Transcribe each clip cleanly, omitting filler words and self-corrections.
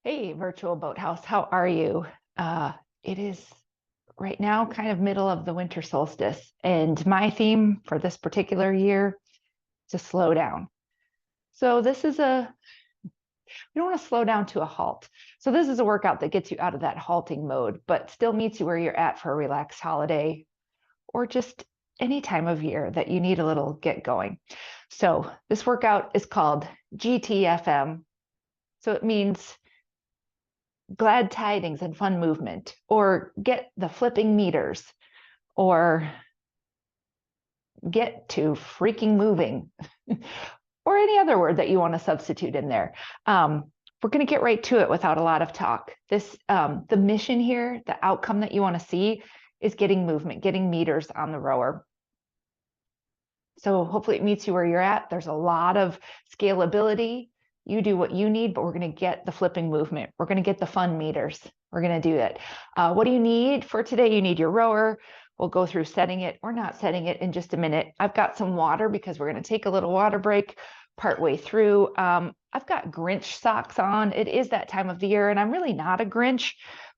Hey, virtual Boathouse, how are you? It is right now kind of middle of the winter solstice, and my theme for this particular year is to slow down. So we don't want to slow down to a halt. So this is a workout that gets you out of that halting mode, but still meets you where you're at for a relaxed holiday or just any time of year that you need a little get going. So this workout is called GTFM. So it means glad tidings and fun movement, or get the flipping meters, or get to freaking moving, or any other word that you want to substitute in there. We're going to get right to it without a lot of talk. The mission here, the outcome that you want to see is getting movement, getting meters on the rower. So hopefully it meets you where you're at. There's a lot of scalability. You do what you need, but we're going to get the flipping movement. We're going to get the fun meters. We're going to do it. What do you need for today? You need your rower. We'll go through setting it or not setting it in just a minute. I've got some water because we're going to take a little water break partway through. I've got Grinch socks on. It is that time of the year, and I'm really not a Grinch,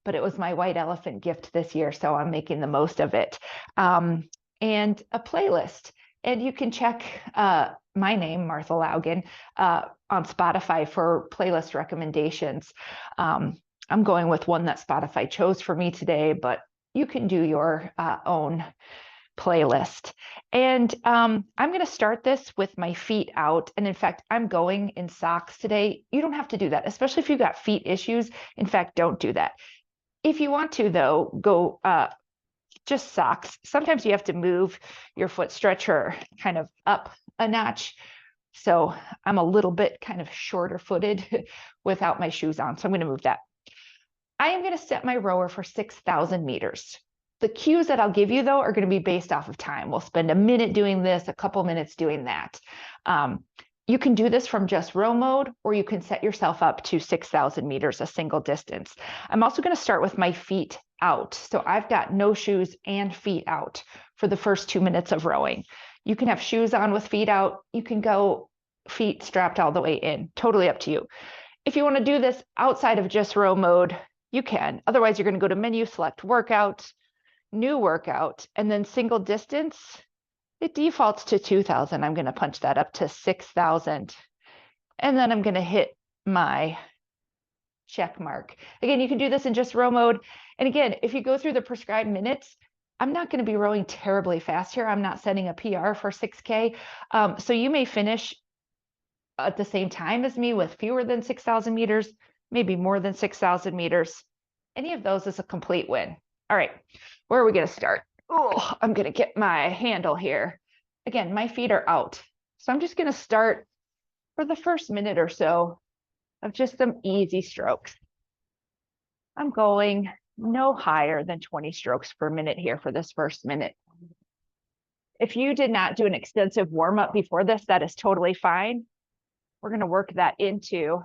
but it was my white elephant gift this year, so I'm making the most of it. And a playlist. And you can check my name, Martha Laugen, on Spotify for playlist recommendations. I'm going with one that Spotify chose for me today, but you can do your own playlist. And I'm going to start this with my feet out. And in fact, I'm going in socks today. You don't have to do that, especially if you've got feet issues. In fact, don't do that. If you want to, though, go just socks. Sometimes you have to move your foot stretcher kind of up a notch. So I'm a little bit kind of shorter footed without my shoes on. So I'm going to move that. I am going to set my rower for 6,000 meters. The cues that I'll give you, though, are going to be based off of time. We'll spend a minute doing this, a couple minutes doing that. You can do this from just row mode, or you can set yourself up to 6,000 meters, a single distance. I'm also going to start with my feet out. So I've got no shoes and feet out for the first 2 minutes of rowing. You can have shoes on with feet out. You can go feet strapped all the way in. Totally up to you. If you want to do this outside of just row mode, you can. Otherwise, you're going to go to menu, select workout, new workout, and then single distance. It defaults to 2,000. I'm going to punch that up to 6,000. And then I'm going to hit my check mark. Again, you can do this in just row mode. And again, if you go through the prescribed minutes, I'm not going to be rowing terribly fast here. I'm not setting a PR for 6K. So you may finish at the same time as me with fewer than 6,000 meters, maybe more than 6,000 meters. Any of those is a complete win. All right, where are we going to start? Oh, I'm going to get my handle here. Again, my feet are out. So I'm just going to start for the first minute or so of just some easy strokes. I'm going no higher than 20 strokes per minute here for this first minute. If you did not do an extensive warm up before this, that is totally fine. We're going to work that into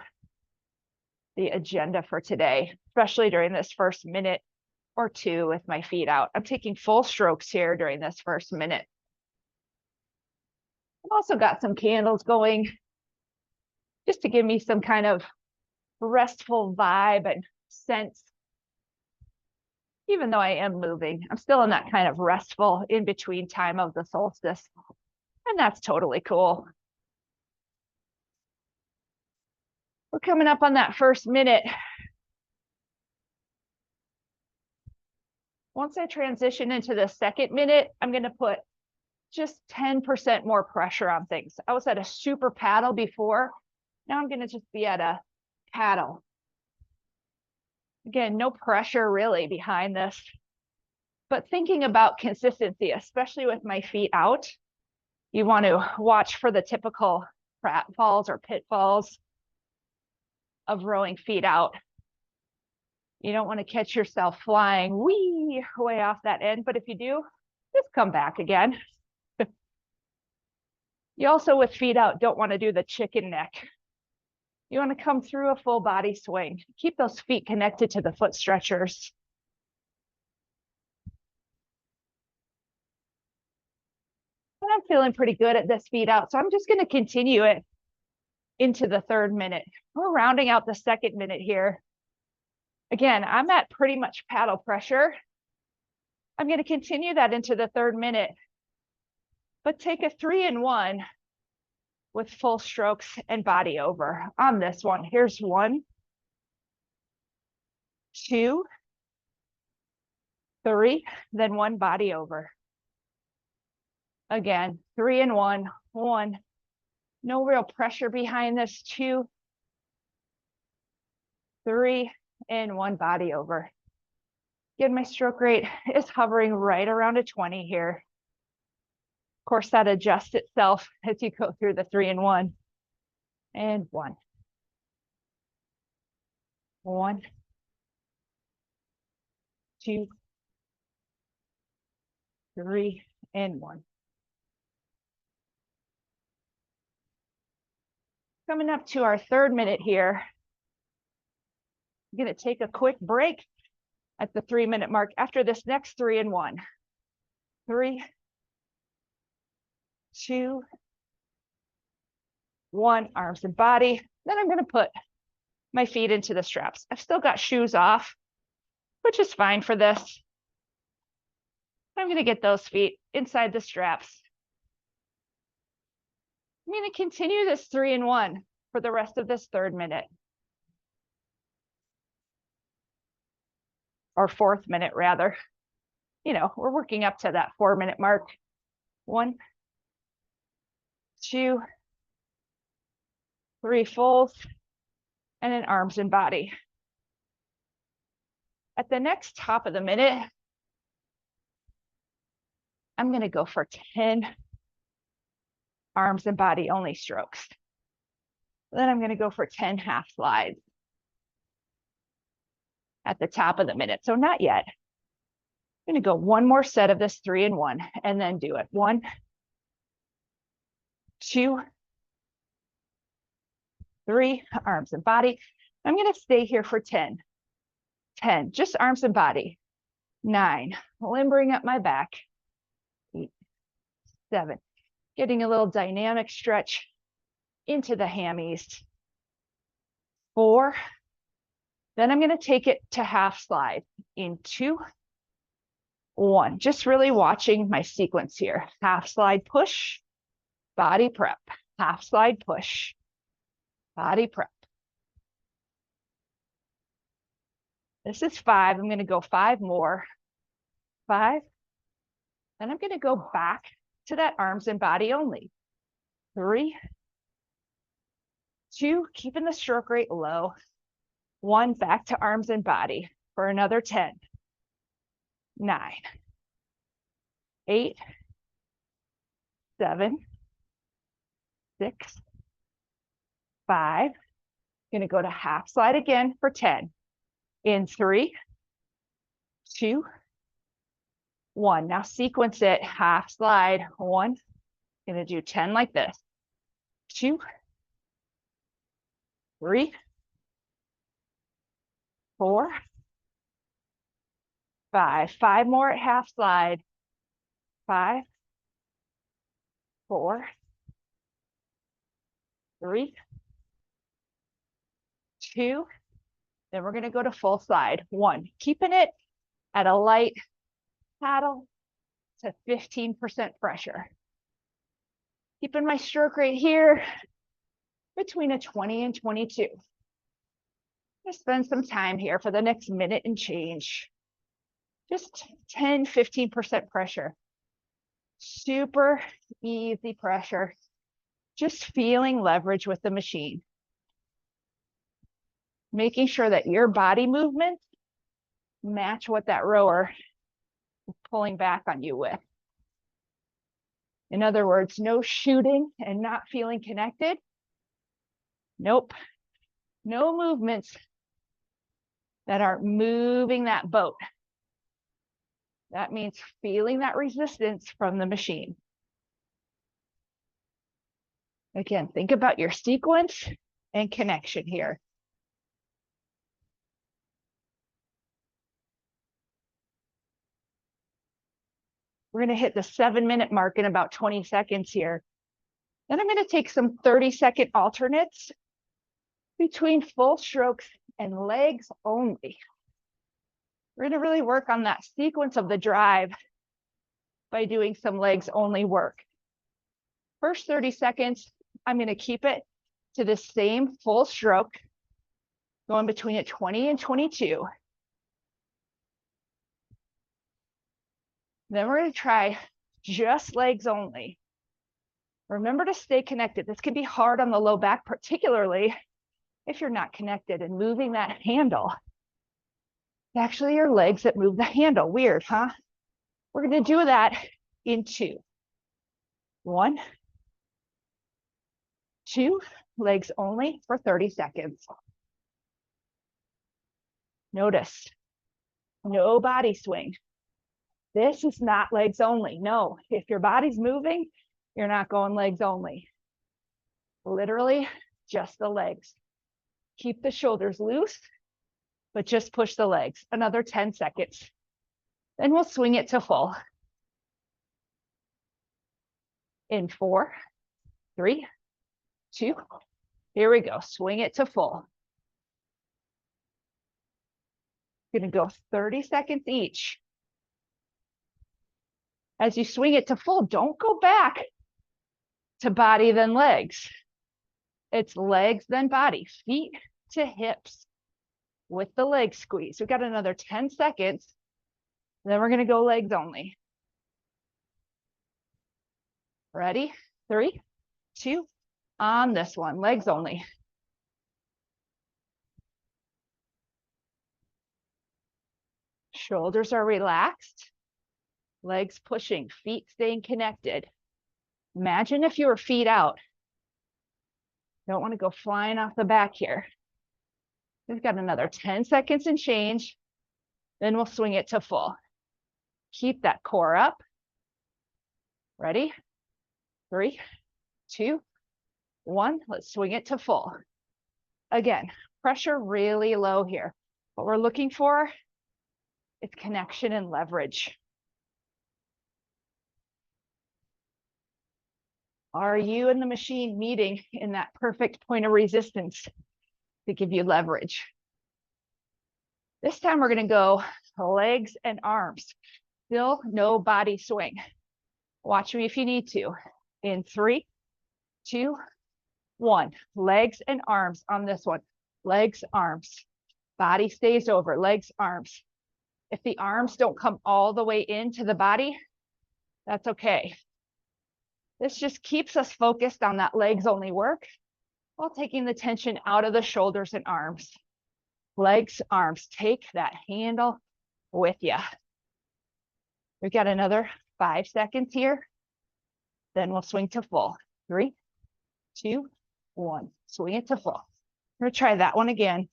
the agenda for today, especially during this first minute or two with my feet out. I'm taking full strokes here during this first minute. I've also got some candles going just to give me some kind of restful vibe and sense. Even though I am moving, I'm still in that kind of restful in between time of the solstice. And that's totally cool. We're coming up on that first minute. Once I transition into the second minute, I'm going to put just 10% more pressure on things. I was at a super paddle before. Now I'm going to just be at a paddle. Again, no pressure really behind this, but thinking about consistency, especially with my feet out, you want to watch for the typical pratfalls or pitfalls of rowing feet out. You don't want to catch yourself flying way off that end, but if you do, just come back again. You also, with feet out, don't want to do the chicken neck. You want to come through a full body swing. Keep those feet connected to the foot stretchers. And I'm feeling pretty good at this feet out, so I'm just going to continue it into the third minute. We're rounding out the second minute here. Again, I'm at pretty much paddle pressure. I'm going to continue that into the third minute, but take a 3-in-1 with full strokes and body over on this one. Here's 1, 2, 3, then 1 body over. Again, 3-in-1, 1. No real pressure behind this. 2, 3, and 1 body over. Again, my stroke rate is hovering right around a 20 here. Of course, that adjusts itself as you go through the 3-in-1. And 1. 1, 2, 3, and 1. Coming up to our third minute here. I'm going to take a quick break at the 3-minute mark after this next 3-in-1. 3, 2, 1, arms and body. Then I'm going to put my feet into the straps. I've still got shoes off, which is fine for this. I'm going to get those feet inside the straps. I'm going to continue this 3-in-1 for the rest of this third minute. Or fourth minute, rather. You know, we're working up to that 4-minute mark. 1, 2, 3 fulls, and then arms and body. At the next top of the minute, I'm going to go for 10 arms and body only strokes. Then I'm going to go for 10 half slides at the top of the minute. So not yet. I'm going to go one more set of this 3-in-1 and then do it. 1, 2, 3, arms and body. I'm going to stay here for 10. 10, just arms and body. 9, limbering up my back. 8, 7, getting a little dynamic stretch into the hammies. 4, then I'm going to take it to half slide in 2, 1. Just really watching my sequence here. Half slide push, body prep. Half slide push, body prep. This is 5. I'm going to go 5 more. 5. Then I'm going to go back to that arms and body only. 3, 2, keeping the stroke rate low. 1, back to arms and body for another 10. 9, 8, 7, 6, 5. Going to go to half slide again for 10. In 3, 2, 1. Now sequence it, half slide, 1. Going to do 10 like this. 2, 3, 4, 5. 5 more at half slide. 5, 4, 3, 2. Then we're going to go to full slide. 1, keeping it at a light paddle to 15% pressure. Keeping my stroke rate here between a 20 and 22. Just spend some time here for the next minute and change. Just 10, 15% pressure. Super easy pressure. Just feeling leverage with the machine. Making sure that your body movements match what that rower is pulling back on you with. In other words, no shooting and not feeling connected. Nope. No movements that are moving that boat. That means feeling that resistance from the machine. Again, think about your sequence and connection here. We're going to hit the 7-minute mark in about 20 seconds here. Then I'm going to take some 30-second alternates between full strokes and legs only. We're going to really work on that sequence of the drive by doing some legs only work. First 30 seconds, I'm going to keep it to the same full stroke, going between a 20 and 22. Then we're going to try just legs only. Remember to stay connected. This can be hard on the low back, particularly if you're not connected and moving that handle. It's actually your legs that move the handle. Weird, huh? We're going to do that in 2. 1, 2, legs only for 30 seconds. Notice, no body swing. This is not legs only. No, if your body's moving, you're not going legs only. Literally, just the legs. Keep the shoulders loose, but just push the legs. Another 10 seconds. Then we'll swing it to full. In 4, 3, 2, here we go. Swing it to full. Going to go 30 seconds each. As you swing it to full, don't go back to body then legs. It's legs then body, feet to hips with the leg squeeze. We've got another 10 seconds. Then we're going to go legs only. Ready? 3, 2, on this one, legs only. Shoulders are relaxed, legs pushing, feet staying connected. Imagine if you were feet out. Don't want to go flying off the back here. We've got another 10 seconds and change. Then we'll swing it to full. Keep that core up. Ready? 3, 2, 1. Let's swing it to full. Again, pressure really low here. What we're looking for is connection and leverage. Are you and the machine meeting in that perfect point of resistance to give you leverage? This time we're going to go legs and arms. Still no body swing. Watch me if you need to. In 3, 2, 1. Legs and arms on this one. Legs, arms. Body stays over. Legs, arms. If the arms don't come all the way into the body, that's okay. This just keeps us focused on that legs only work while taking the tension out of the shoulders and arms. Legs, arms. Take that handle with you. We've got another 5 seconds here. Then we'll swing to full. 3, 2, 1. Swing it to full. We're going to try that one again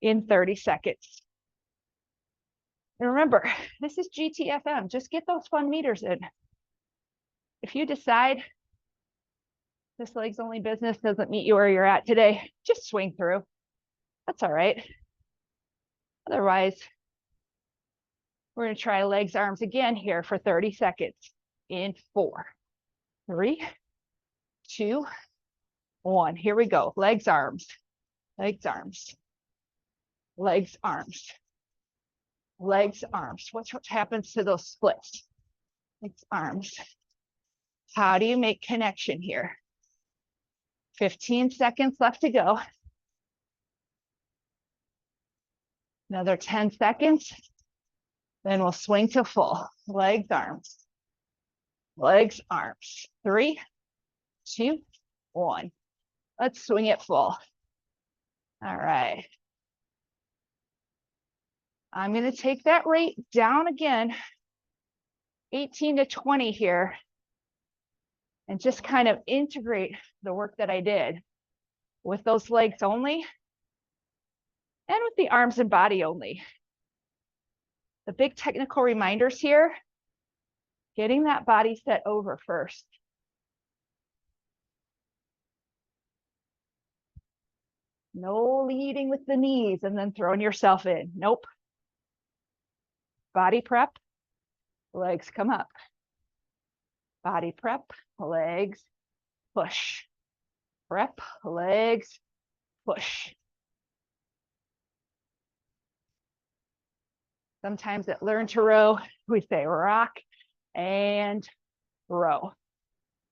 in 30 seconds. And remember, this is GTFM. Just get those fun meters in. If you decide this legs only business doesn't meet you where you're at today, just swing through. That's all right. Otherwise, we're going to try legs, arms again here for 30 seconds in 4, 3, 2, 1. Here we go. Legs, arms, legs, arms, legs, arms, legs, arms. What happens to those splits? Legs, arms. How do you make connection here? 15 seconds left to go. Another 10 seconds. Then we'll swing to full. Legs, arms. Legs, arms. 3, 2, 1. Let's swing it full. All right. I'm going to take that rate down again, 18 to 20 here, and just kind of integrate the work that I did with those legs only and with the arms and body only. The big technical reminders here, getting that body set over first. No leading with the knees and then throwing yourself in. Nope. Body prep, legs come up. Body prep, legs, push. Prep, legs, push. Sometimes at Learn to Row, we say rock and row.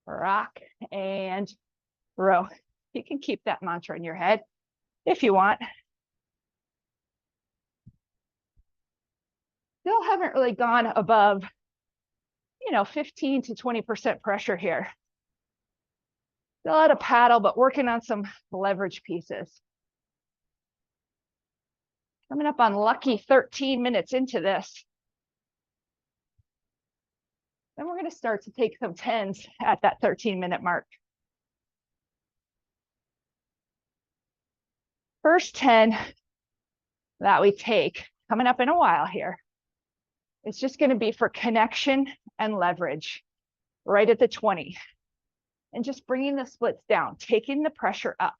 Rock and row. You can keep that mantra in your head if you want. Still haven't really gone above, 15 to 20% pressure here. Still at a paddle, but working on some leverage pieces. Coming up on lucky 13 minutes into this. Then we're going to start to take some 10s at that 13-minute mark. First 10 that we take, coming up in a while here, it's just going to be for connection and leverage right at the 20. And just bringing the splits down, taking the pressure up.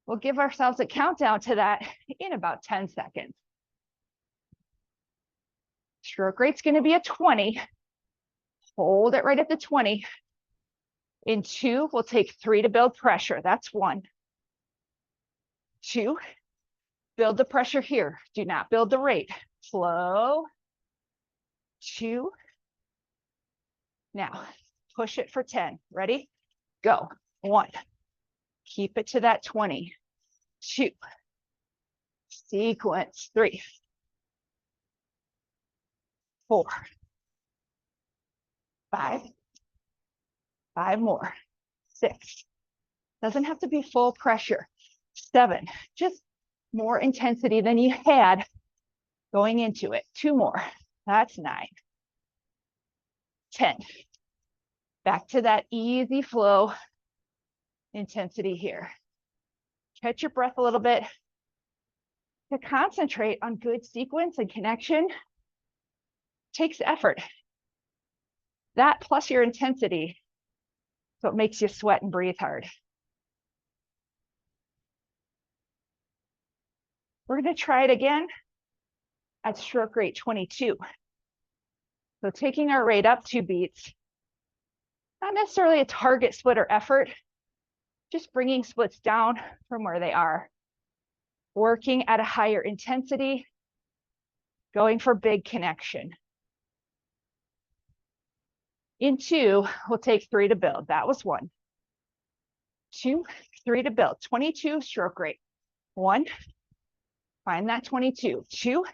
We'll give ourselves a countdown to that in about 10 seconds. Stroke rate's going to be a 20. Hold it right at the 20. In 2, we'll take 3 to build pressure. That's 1. 2, build the pressure here. Do not build the rate. Slow. 2. Now, push it for 10. Ready? Go. 1. Keep it to that 20. 2. Sequence. 3. 4. 5. 5 more. 6. Doesn't have to be full pressure. 7. Just more intensity than you had going into it. 2 more. That's 9. 10. Back to that easy flow intensity here. Catch your breath a little bit. To concentrate on good sequence and connection takes effort. That plus your intensity, so it makes you sweat and breathe hard. We're going to try it again at stroke rate 22. So taking our rate up 2 beats, not necessarily a target split or effort, just bringing splits down from where they are. Working at a higher intensity, going for big connection. In 2, we'll take 3 to build. That was 1. 2, 3 to build. 22 stroke rate. 1, find that 22. 2,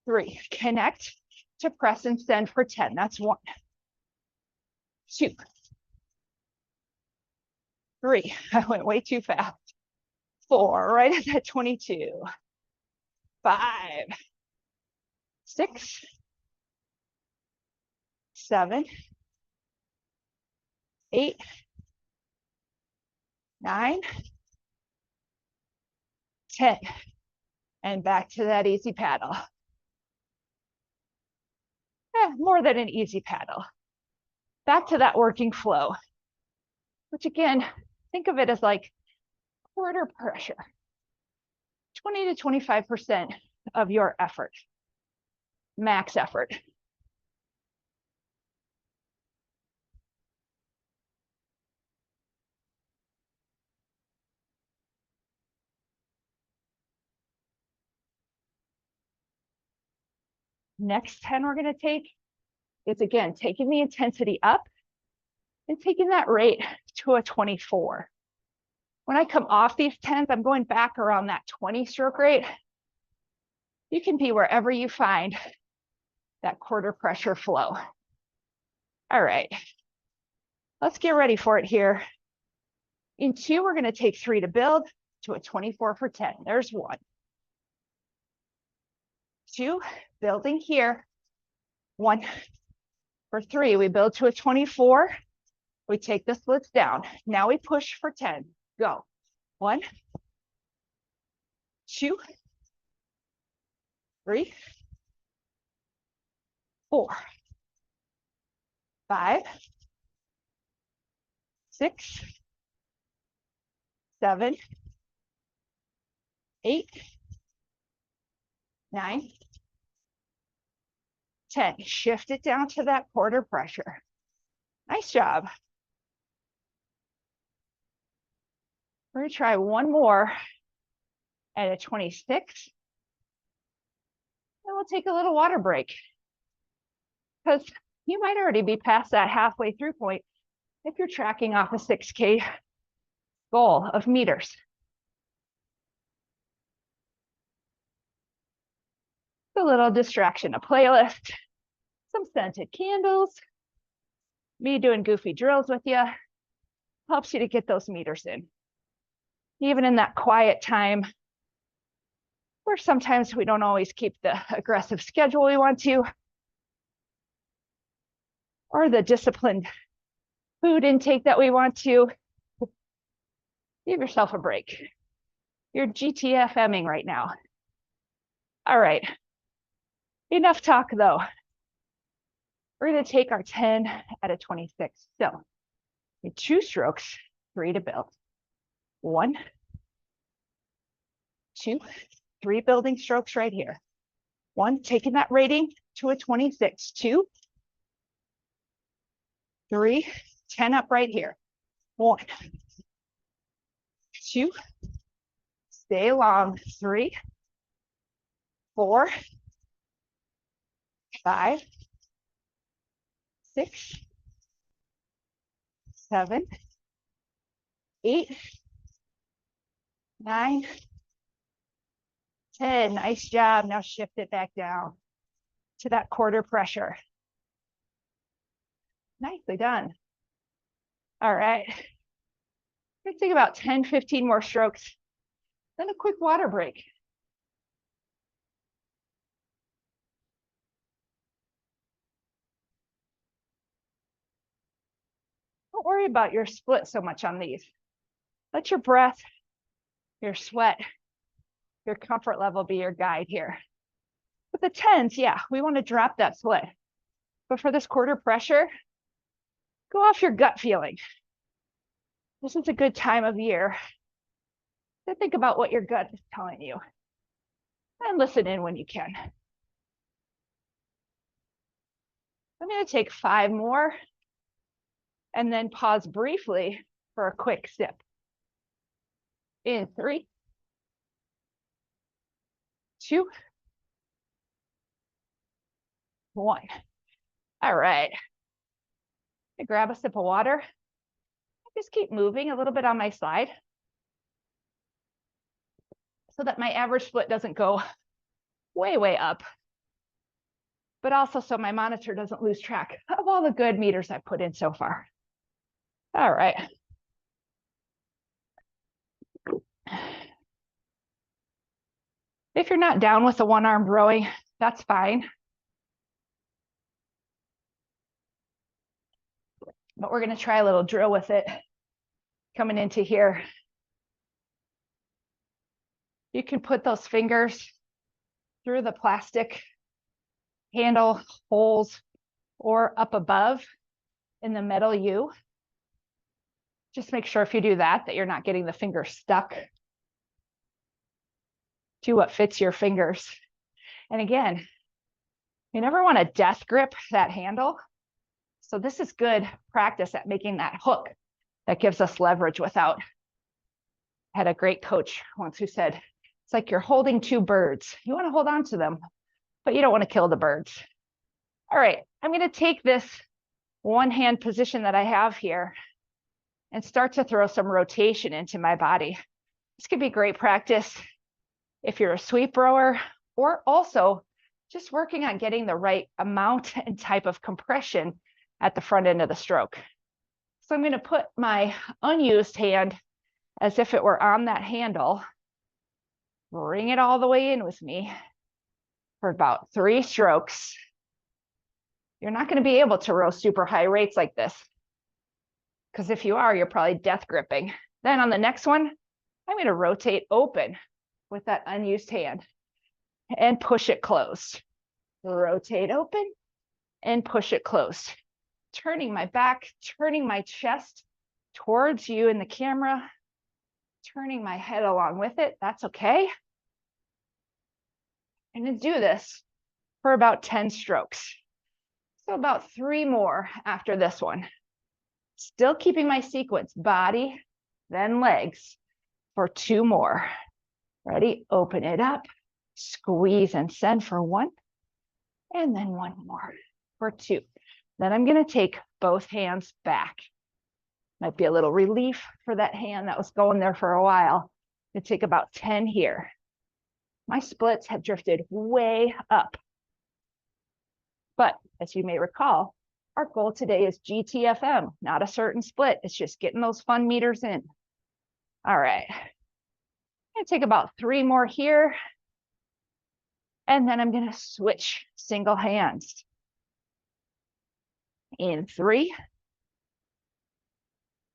3, connect to press and send for 10. That's 1. 2, 3, I went way too fast. 4, right at that 22. 5, 6, 7, 8, 9, 10. And back to that easy paddle. More than an easy paddle. Back to that working flow, which again, think of it as like quarter pressure. 20 to 25% of your effort, max effort. Next 10 we're going to take is, again, taking the intensity up and taking that rate to a 24. When I come off these 10s, I'm going back around that 20 stroke rate. You can be wherever you find that quarter pressure flow. All right, let's get ready for it here. In 2, we're going to take 3 to build to a 24 for 10. There's 1. 2, building here. 1. For 3, we build to a 24. We take the splits down. Now we push for 10. Go. 1, 2, 3, 4, 5, 6, 7, 8, 9, 10. Shift it down to that quarter pressure. Nice job. We're going to try one more at a 26. And we'll take a little water break because you might already be past that halfway through point if you're tracking off a 6K goal of meters. A little distraction, a playlist, some scented candles, me doing goofy drills with you, helps you to get those meters in. Even in that quiet time where sometimes we don't always keep the aggressive schedule we want to, or the disciplined food intake that we want to, give yourself a break. You're GTFMing right now. All right, enough talk though. We're gonna take our 10 at a 26. So 2 strokes, 3 to build. 1, 2, 3 building strokes right here. 1, taking that rating to a 26. 2, 3, 10 up right here. 1, 2, stay long. 3, 4, 5, 6, 7, 8, 9, 10. Nice job. Now shift it back down to that quarter pressure. Nicely done. All right. Let's think about 10, 15 more strokes, then a quick water break. Don't worry about your split so much on these. Let your breath, your sweat, your comfort level be your guide here. With the 10s, yeah, we want to drop that split. But for this quarter pressure, go off your gut feeling. This is a good time of year to think about what your gut is telling you and listen in when you can. I'm going to take 5 more and then pause briefly for a quick sip. In 3, 2, 1. All right. I grab a sip of water. Just keep moving a little bit on my slide so that my average split doesn't go way, way up, but also so my monitor doesn't lose track of all the good meters I've put in so far. All right. If you're not down with the one-armed rowing, that's fine. But we're going to try a little drill with it coming into here. You can put those fingers through the plastic handle holes or up above in the metal U. Just make sure if you do that, that you're not getting the finger stuck. Do what fits your fingers. And again, you never want to death grip that handle. So this is good practice at making that hook that gives us leverage without. I had a great coach once who said, it's like you're holding 2 birds. You want to hold on to them, but you don't want to kill the birds. All right, I'm going to take this one hand position that I have here and start to throw some rotation into my body. This could be great practice if you're a sweep rower, or also just working on getting the right amount and type of compression at the front end of the stroke. So I'm going to put my unused hand as if it were on that handle, bring it all the way in with me for about 3 strokes. You're not going to be able to row super high rates like this, because if you are, you're probably death gripping. Then on the next one, I'm going to rotate open with that unused hand and push it closed. Rotate open and push it closed. Turning my back, turning my chest towards you in the camera, turning my head along with it. That's okay. And to do this for about 10 strokes. So about 3 more after this one. Still keeping my sequence, body, then legs for 2 more. Ready? Open it up, squeeze and send for 1, and then 1 more for 2. Then I'm going to take both hands back. Might be a little relief for that hand that was going there for a while. I'm going to take about 10 here. My splits have drifted way up. But as you may recall, our goal today is GTFM, not a certain split. It's just getting those fun meters in. All right. I'm going to take about 3 more here. And then I'm going to switch single hands. In 3,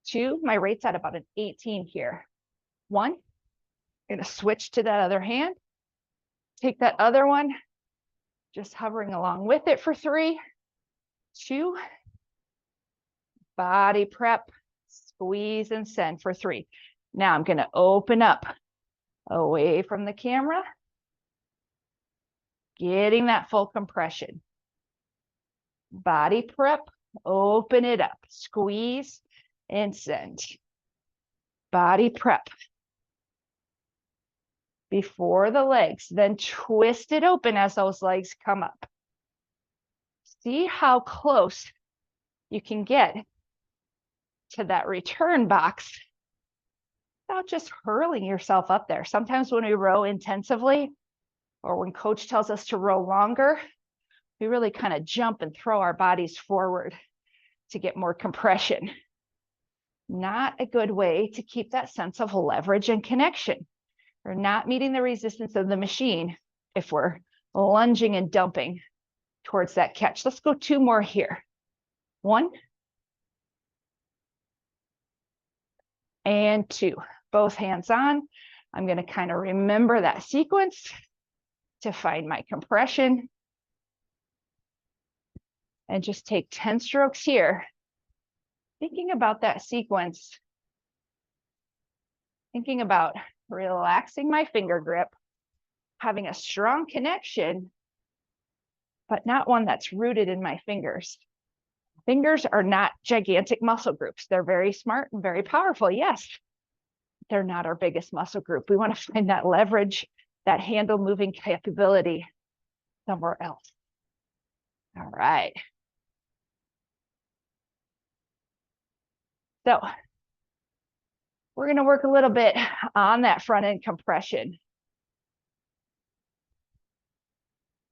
2, my rate's at about an 18 here. 1, I'm going to switch to that other hand. Take that other one, just hovering along with it for 3, 2, body prep, squeeze and send for 3. Now I'm going to open up away from the camera, getting that full compression. Body prep, open it up, squeeze and send. Body prep. Before the legs, then twist it open as those legs come up. See how close you can get to that return box without just hurling yourself up there. Sometimes when we row intensively, or when coach tells us to row longer, we really kind of jump and throw our bodies forward to get more compression. Not a good way to keep that sense of leverage and connection. We're not meeting the resistance of the machine if we're lunging and dumping towards that catch. Let's go 2 more here. 1 and 2. Both hands on. I'm going to kind of remember that sequence to find my compression. And just take 10 strokes here. Thinking about that sequence. Thinking about relaxing my finger grip, having a strong connection, but not one that's rooted in my fingers. Fingers are not gigantic muscle groups. They're very smart and very powerful, yes. They're not our biggest muscle group. We want to find that leverage, that handle moving capability somewhere else. All right. So we're going to work a little bit on that front end compression.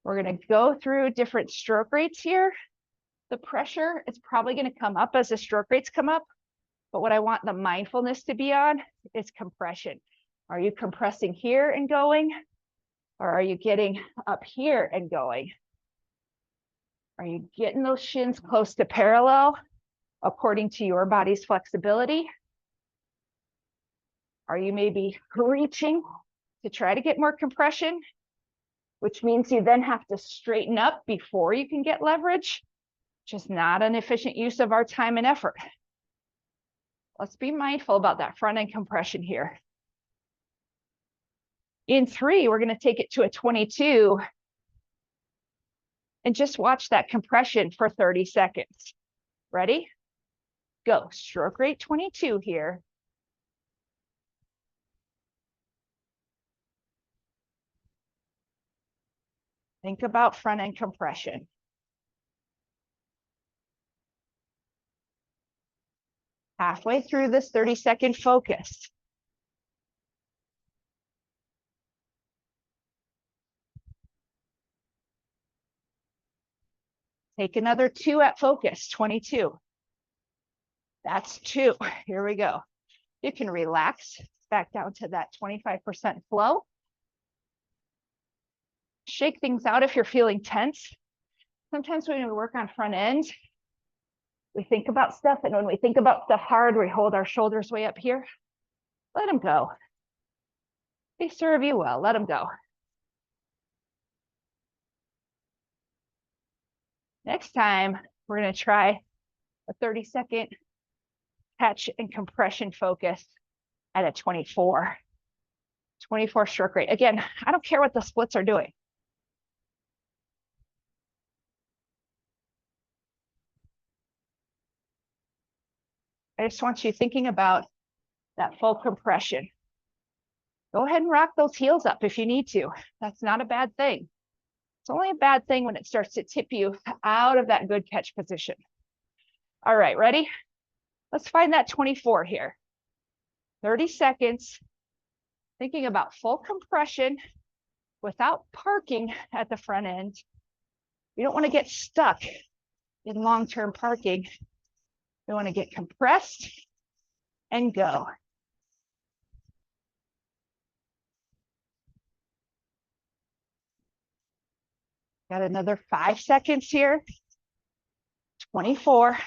We're going to go through different stroke rates here. The pressure is probably going to come up as the stroke rates come up. But what I want the mindfulness to be on is compression. Are you compressing here and going? Or are you getting up here and going? Are you getting those shins close to parallel according to your body's flexibility? Are you maybe reaching to try to get more compression, which means you then have to straighten up before you can get leverage, which is not an efficient use of our time and effort. Let's be mindful about that front end compression here. In 3, we're going to take it to a 22 and just watch that compression for 30 seconds. Ready? Go. Stroke rate 22 here. Think about front end compression. Halfway through this 30-second focus. Take another 2 at focus, 22. That's 2. Here we go. You can relax back down to that 25% flow. Shake things out if you're feeling tense. Sometimes when we work on front end, we think about stuff, and when we think about stuff hard, we hold our shoulders way up here. Let them go. They serve you well. Let them go. Next time, we're going to try a 30-second catch and compression focus at a 24. 24 stroke rate. Again, I don't care what the splits are doing. I just want you thinking about that full compression. Go ahead and rock those heels up if you need to. That's not a bad thing. It's only a bad thing when it starts to tip you out of that good catch position. All right, ready? Let's find that 24 here. 30 seconds, thinking about full compression without parking at the front end. You don't want to get stuck in long-term parking. You want to get compressed and go. Got another 5 seconds here. 24.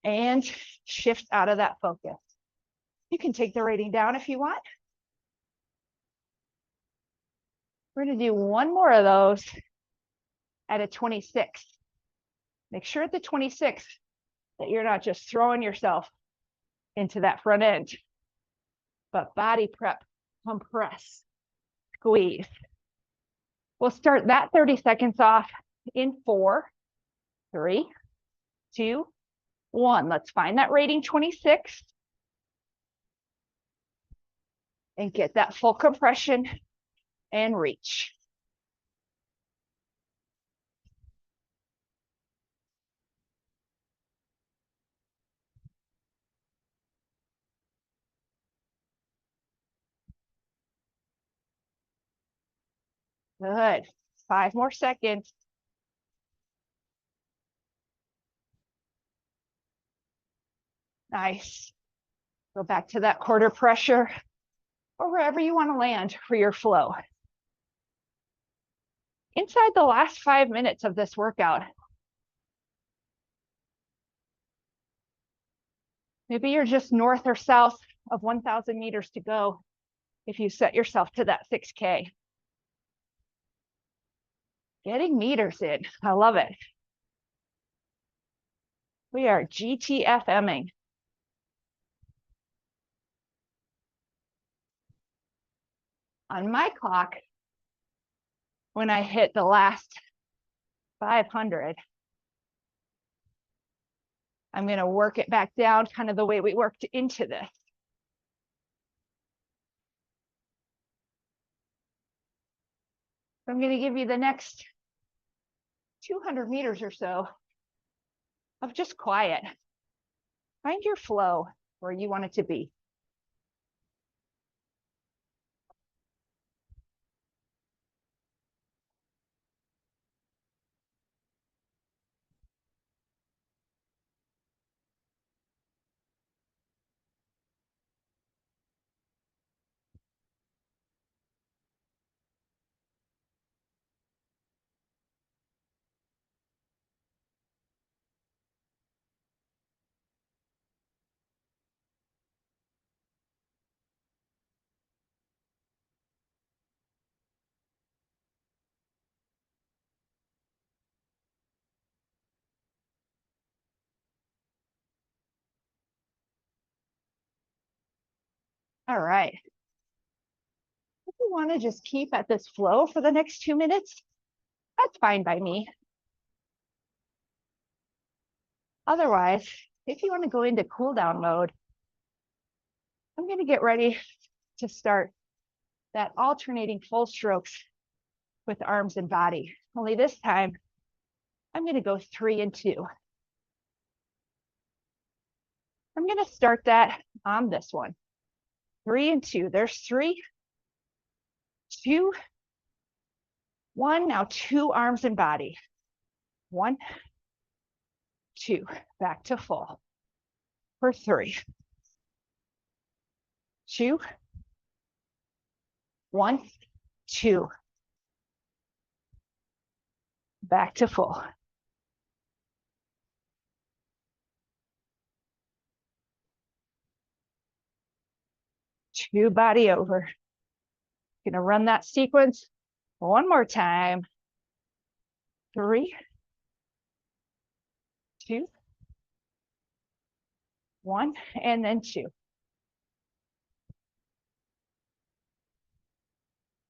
And shift out of that focus. You can take the rating down if you want. We're going to do one more of those at a 26. Make sure at the 26 that you're not just throwing yourself into that front end, but body prep, compress, squeeze. We'll start that 30 seconds off in 4, 3, 2, 1. Let's find that rating 26 and get that full compression and reach. Good. 5 more seconds. Nice. Go back to that quarter pressure or wherever you want to land for your flow. Inside the last 5 minutes of this workout, maybe you're just north or south of 1,000 meters to go if you set yourself to that 6K. Getting meters in. I love it. We are GTFMing. On my clock, when I hit the last 500, I'm going to work it back down kind of the way we worked into this. I'm going to give you the next 200 meters or so of just quiet. Find your flow where you want it to be. All right. If you want to just keep at this flow for the next 2 minutes, that's fine by me. Otherwise, if you want to go into cool down mode, I'm going to get ready to start that alternating full strokes with arms and body. Only this time, I'm going to go 3 and 2. I'm going to start that on this one. 3 and 2. There's 3, 2, 1. Now 2 arms and body. 1, 2. Back to full. For 3, 2, 1, 2. Back to full. Two body over. Gonna run that sequence one more time. 3, 2, 1, and then 2.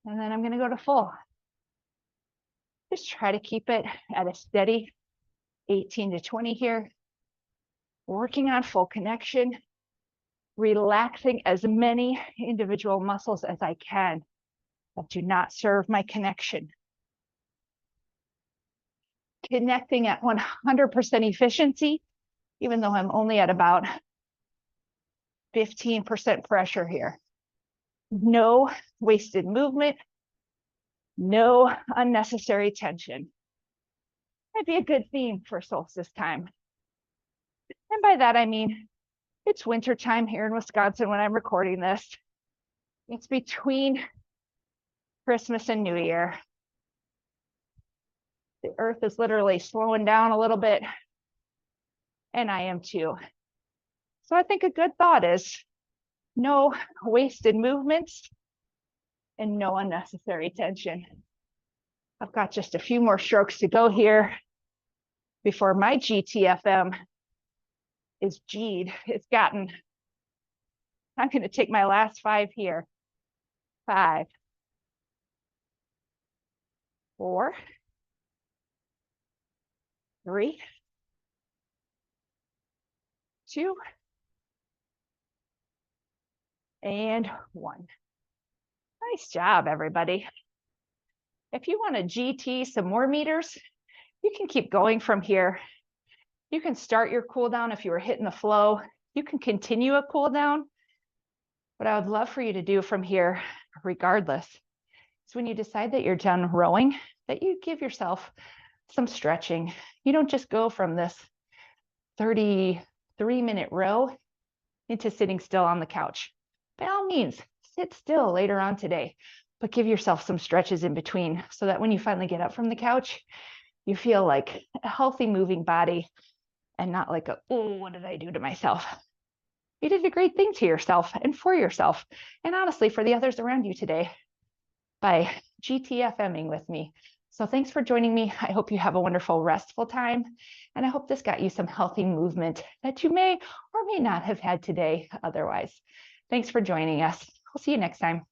And then I'm gonna go to full. Just try to keep it at a steady 18 to 20 here. Working on full connection. relaxing as many individual muscles as I can that do not serve my connection. Connecting at 100% efficiency, even though I'm only at about 15% pressure here. No wasted movement, no unnecessary tension. Might be a good theme for solstice time. And by that, I mean, it's winter time here in Wisconsin when I'm recording this. It's between Christmas and New Year. The earth is literally slowing down a little bit, and I am too. So I think a good thought is no wasted movements and no unnecessary tension. I've got just a few more strokes to go here before my GTFM is G'd. I'm going to take my last 5 here. 5, 4, 3, 2, and 1. Nice job, everybody. If you want to GT some more meters, you can keep going from here. You can start your cool down if you were hitting the flow. You can continue a cool down. What I would love for you to do from here, regardless, is when you decide that you're done rowing, that you give yourself some stretching. You don't just go from this 33-minute row into sitting still on the couch. By all means, sit still later on today, but give yourself some stretches in between so that when you finally get up from the couch, you feel like a healthy moving body and not like oh, what did I do to myself? You did a great thing to yourself and for yourself, and honestly, for the others around you today by GTFMing with me. So thanks for joining me. I hope you have a wonderful, restful time. And I hope this got you some healthy movement that you may or may not have had today otherwise. Thanks for joining us. I'll see you next time.